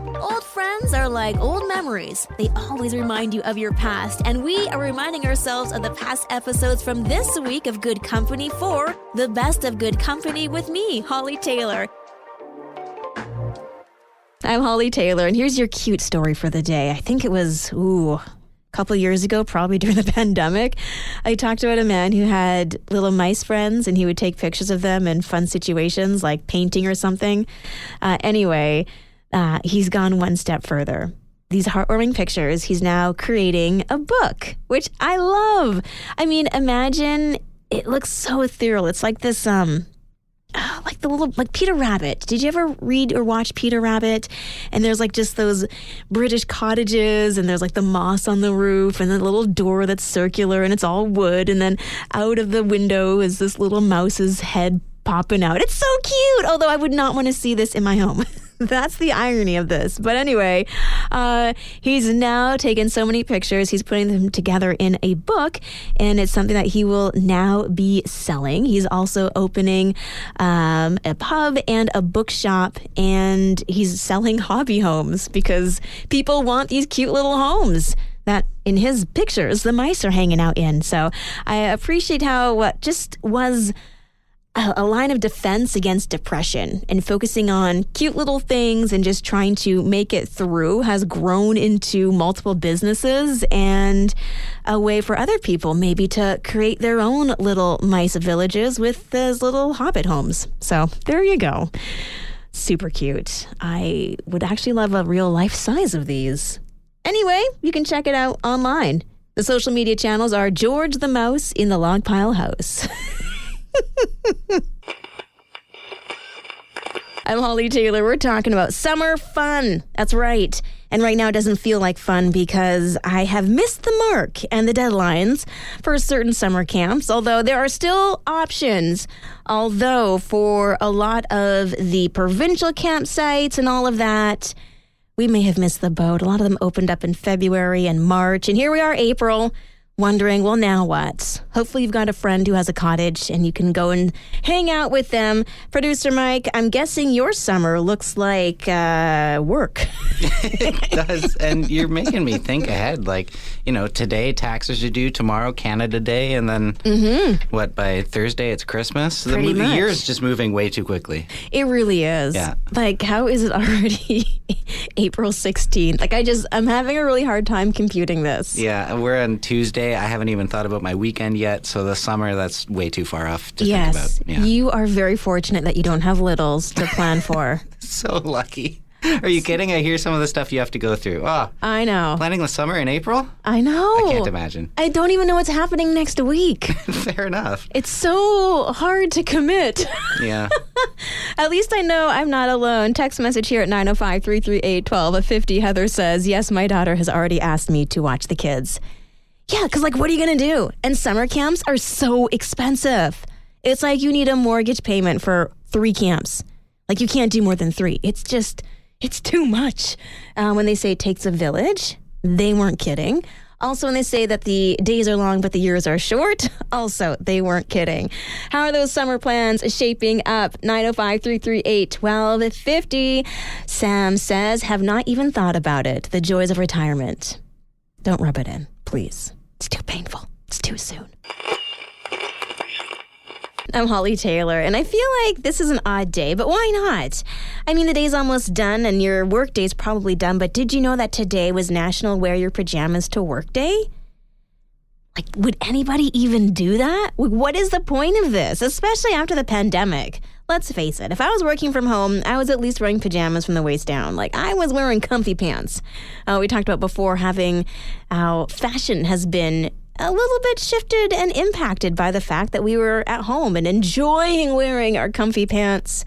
Old friends are like old memories. They always remind you of your past, and we are reminding ourselves of the past episodes from this week of Good Company for the best of Good Company with me, Hollie Taylor. I'm Hollie Taylor, and here's your cute story for the day. I think it was, a couple of years ago, probably during the pandemic. I talked about a man who had little mice friends, and he would take pictures of them in fun situations like painting or something. He's gone one step further. These heartwarming pictures, he's now creating a book, which I love. I mean, imagine, it looks so ethereal. It's like this, like Peter Rabbit. Did you ever read or watch Peter Rabbit? And there's like just those British cottages, and there's like the moss on the roof, and the little door that's circular, and it's all wood. And then out of the window is this little mouse's head popping out. It's so cute, although I would not want to see this in my home. That's the irony of this. But anyway, he's now taken so many pictures. He's putting them together in a book, and it's something that he will now be selling. He's also opening a pub and a bookshop, and he's selling hobby homes because people want these cute little homes that in his pictures the mice are hanging out in. So I appreciate how what just was a line of defense against depression and focusing on cute little things and just trying to make it through has grown into multiple businesses and a way for other people maybe to create their own little mice villages with those little hobbit homes. So there you go. Super cute. I would actually love a real life size of these. Anyway, you can check it out online. The social media channels are George the Mouse in the Log Pile House. I'm Hollie Taylor. We're talking about summer fun. That's right. And right now it doesn't feel like fun because I have missed the mark and the deadlines for certain summer camps, although there are still options. Although for a lot of the provincial campsites and all of that, we may have missed the boat. A lot of them opened up in February and March, and here we are, April. Wondering, well, now what? Hopefully you've got a friend who has a cottage and you can go and hang out with them. Producer Mike, I'm guessing your summer looks like work. It does, and you're making me think ahead. Like, today taxes are due, tomorrow Canada Day, and then, by Thursday it's Christmas? Pretty much. The year is just moving way too quickly. It really is. Yeah. Like, how is it already April 16th? Like, I'm having a really hard time computing this. Yeah, we're on Tuesday. I haven't even thought about my weekend yet, so the summer, that's way too far off to think about. Yeah. You are very fortunate that you don't have littles to plan for. So lucky. Are you kidding? I hear some of the stuff you have to go through. Oh, I know. Planning the summer in April? I know. I can't imagine. I don't even know what's happening next week. Fair enough. It's so hard to commit. Yeah. At least I know I'm not alone. Text message here at 905-338-1250. Heather says, yes, my daughter has already asked me to watch the kids. Yeah, because what are you going to do? And summer camps are so expensive. It's like you need a mortgage payment for 3 camps. Like you can't do more than 3. It's too much. When they say it takes a village, they weren't kidding. Also, when they say that the days are long but the years are short, also, they weren't kidding. How are those summer plans shaping up? 905-338-1250. Sam says, have not even thought about it. The joys of retirement. Don't rub it in, please. It's too painful. It's too soon. I'm Hollie Taylor, and I feel like this is an odd day, but why not? I mean, the day's almost done, and your work day's probably done, but did you know that today was National Wear Your Pajamas to Work Day? Like, would anybody even do that? What is the point of this, especially after the pandemic? Let's face it, if I was working from home, I was at least wearing pajamas from the waist down. Like, I was wearing comfy pants. We talked about before having how fashion has been a little bit shifted and impacted by the fact that we were at home and enjoying wearing our comfy pants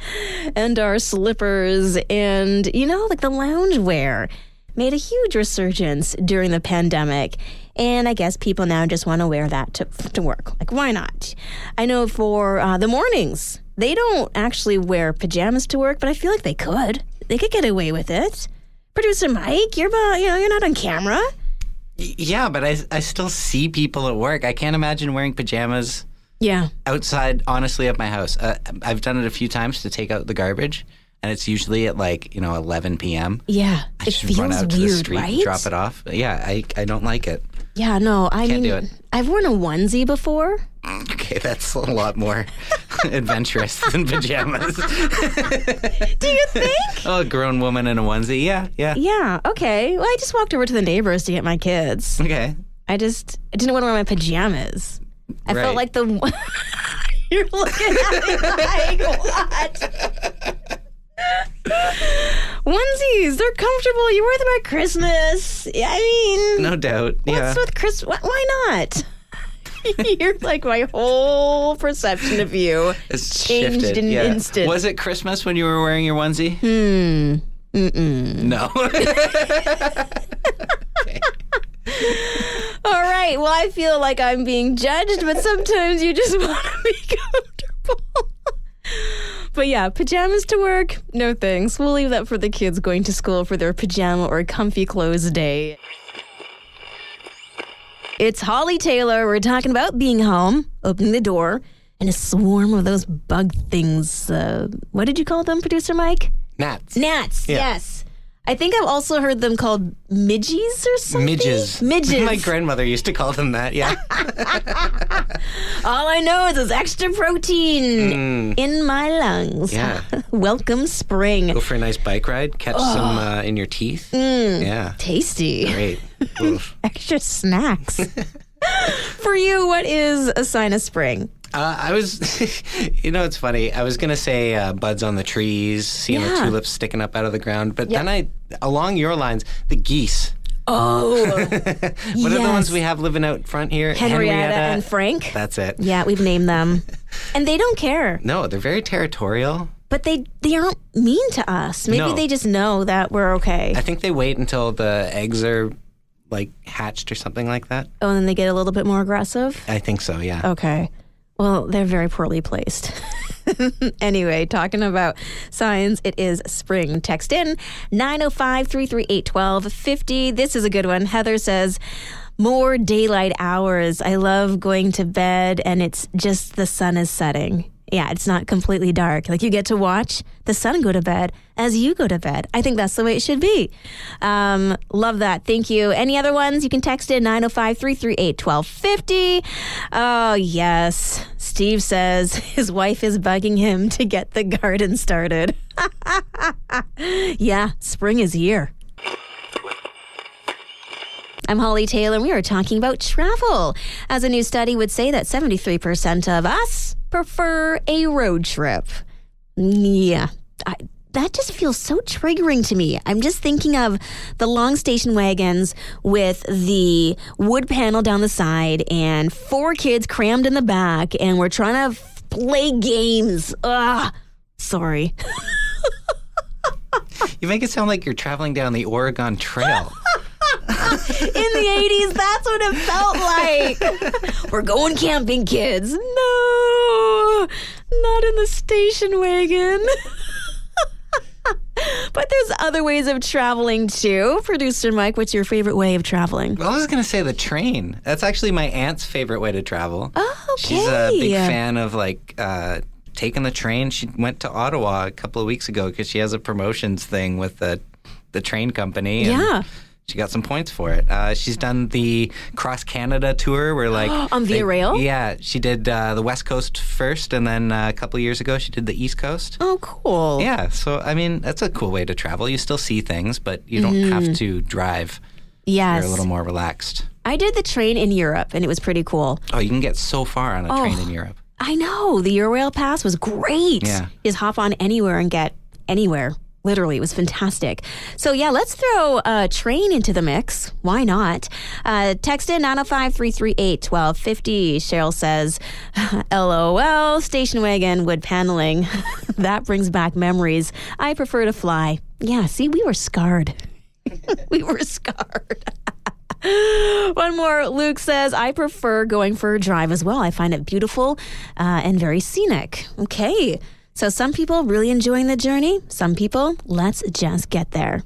and our slippers and, like the loungewear made a huge resurgence during the pandemic. And I guess people now just want to wear that to work. Like, why not? I know for the mornings, they don't actually wear pajamas to work, but I feel like they could. They could get away with it. Producer Mike, you're not on camera. Yeah, but I still see people at work. I can't imagine wearing pajamas outside, honestly, of my house. I've done it a few times to take out the garbage, and it's usually at 11 p.m. Yeah, I it should feels run out to weird, the street right? and drop it off. Yeah, I don't like it. Yeah, no, Can't do it. I've worn a onesie before. Okay, that's a lot more adventurous than pajamas. Do you think? Oh, a grown woman in a onesie. Yeah. Yeah, okay. Well, I just walked over to the neighbors to get my kids. Okay. I didn't want to wear my pajamas. I felt Right. like the... You're looking at me like, what? Onesies, they're comfortable. You wear them at Christmas. I mean... No doubt. What's with Christmas? Why not? You're like, my whole perception of you It's changed shifted. in an instant. Was it Christmas when you were wearing your onesie? No. Okay. All right. Well, I feel like I'm being judged, but sometimes you just want to be comfortable. But yeah, pajamas to work, no thanks. We'll leave that for the kids going to school for their pajama or comfy clothes day. It's Hollie Taylor. We're talking about being home, opening the door, and a swarm of those bug things. What did you call them, Producer Mike? Gnats. Gnats, Yeah. yes. I think I've also heard them called midges or something. Midges. Midges. My grandmother used to call them that, yeah. All I know is there's extra protein in my lungs. Yeah. Welcome spring. Go for a nice bike ride, catch some in your teeth. Yeah. Tasty. Great. Oof. Extra snacks. For you, what is a sign of spring? I was, it's funny. I was going to say buds on the trees, seeing the Yeah. tulips sticking up out of the ground. But then along your lines, the geese. Oh, What are the ones we have living out front here? Henrietta and Frank. That's it. Yeah, we've named them. And they don't care. No, they're very territorial. But they aren't mean to us. Maybe No. they just know that we're okay. I think they wait until the eggs are hatched or something like that. Oh, and then they get a little bit more aggressive? I think so, yeah. Okay. Well, they're very poorly placed. Anyway, talking about signs, it is spring. Text in 905-338-1250. This is a good one. Heather says, more daylight hours. I love going to bed and it's just the sun is setting. Yeah, it's not completely dark. Like you get to watch the sun go to bed as you go to bed. I think that's the way it should be. Love that. Thank you. Any other ones? You can text in 905-338-1250. Oh, yes. Steve says his wife is bugging him to get the garden started. Yeah, spring is here. I'm Hollie Taylor, and we are talking about travel. As a new study would say that 73% of us prefer a road trip. Yeah, that just feels so triggering to me. I'm just thinking of the long station wagons with the wood panel down the side and 4 kids crammed in the back, and we're trying to play games. Ugh, sorry. You make it sound like you're traveling down the Oregon Trail. In the 80s, that's what it felt like. We're going camping, kids. No, not in the station wagon. But there's other ways of traveling, too. Producer Mike, what's your favorite way of traveling? Well, I was going to say the train. That's actually my aunt's favorite way to travel. Oh, okay. She's a big fan of taking the train. She went to Ottawa a couple of weeks ago because she has a promotions thing with the train company. And Yeah. she got some points for it. She's done the Cross Canada tour where On Via Rail? Yeah, she did the West Coast first, and then a couple of years ago she did the East Coast. Oh, cool. Yeah, so I mean that's a cool way to travel. You still see things, but you don't have to drive. Yes. You're a little more relaxed. I did the train in Europe, and it was pretty cool. Oh, you can get so far on a train in Europe. I know. The Eurail Pass was great. Yeah. Just hop on anywhere and get anywhere. Literally, it was fantastic. So, yeah, let's throw a train into the mix. Why not? Text in 905-338-1250. Cheryl says, LOL, station wagon, wood paneling. That brings back memories. I prefer to fly. Yeah, see, we were scarred. We were scarred. One more. Luke says, I prefer going for a drive as well. I find it beautiful and very scenic. Okay. So some people really enjoying the journey. Some people, let's just get there.